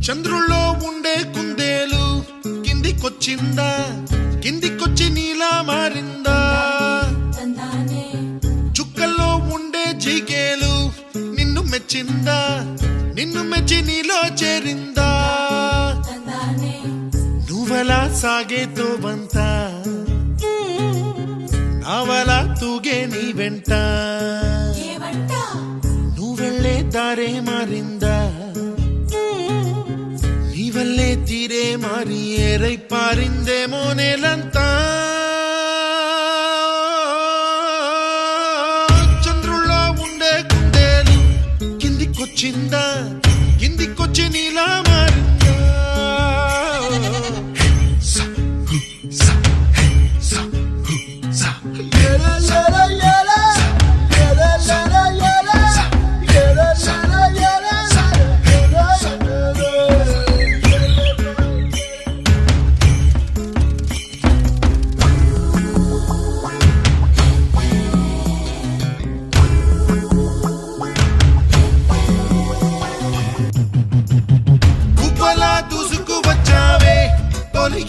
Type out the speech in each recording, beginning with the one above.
చంద్రుల్లో ఉండే కుందేలు కిందికొచ్చిందా, కిందికొచ్చి నీలా మారిందా? చుక్కల్లో ఉండే జిగేలు నిన్ను మెచ్చిందా, నిన్ను మెచ్చి నీలో చేరిందా? నువ్వలా సాగే తోవంతా నావలా తూగే నీ వెంట, నువ్వెళ్ళే దారే మారిందా, నీవల్లే తీరే మారి ఏరై పారిందేమో నేలంతా. చంద్రుల్లో ఉండే కుందేలు కిందికొచ్చిందా, కిందికొచ్చి నీలా మారిందా?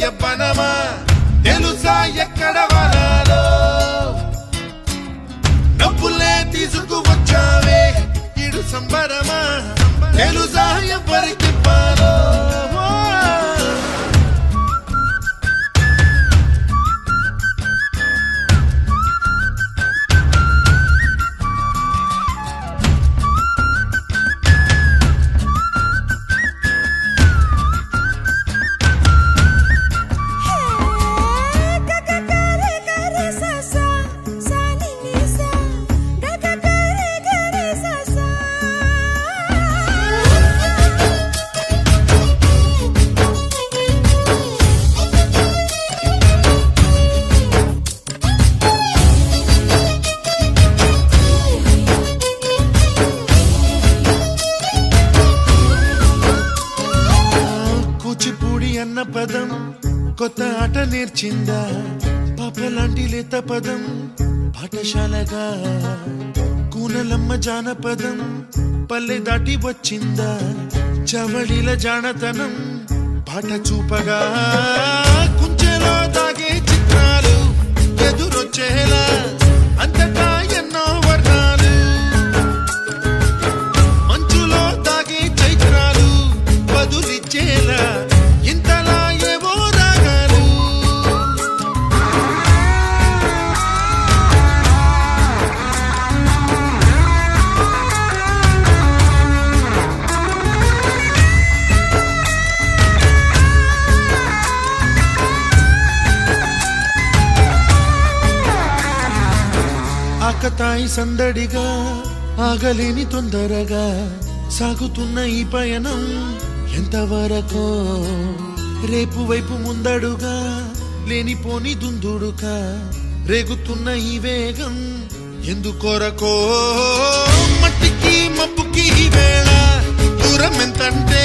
యవ్వనమా తెలుసా ఎక్కడ వనాలో, డబ్బులే తీసుకువచ్చావే ఇడు సంబరమా తెలుసా ఎవరికి పాలో? కూచిపూడి అన్న పదం కొత్త ఆట నేర్చిందా, పాపలాంటి లేత పదం పాఠశాలగా, కూనలమ్మ జానపదం పల్లె దాటి వచ్చిందా, చవళిల జానతనం పాట చూపగా, కుంచెలో దాగే చిత్రాలు ఎదురొచ్చేలా అంతటా ఎన్నో వర్ణాలు, మంచులో దాగే చైత్రాలు బదులిచ్చేలా ఇంతలా ఏవో రాగాలు. ఆకతాయి సందడిగా ఆగలేని తొందరగా సాగుతున్న ఈ పయనం ఎంతవరకో, రేపు వైపు ముందడుగా లేనిపోని దుందుడుగా రేగుతున్న ఈ వేగం ఎందుకొరకో? మట్టికి మబ్బుకి వేళ దూరం ఎంతంటే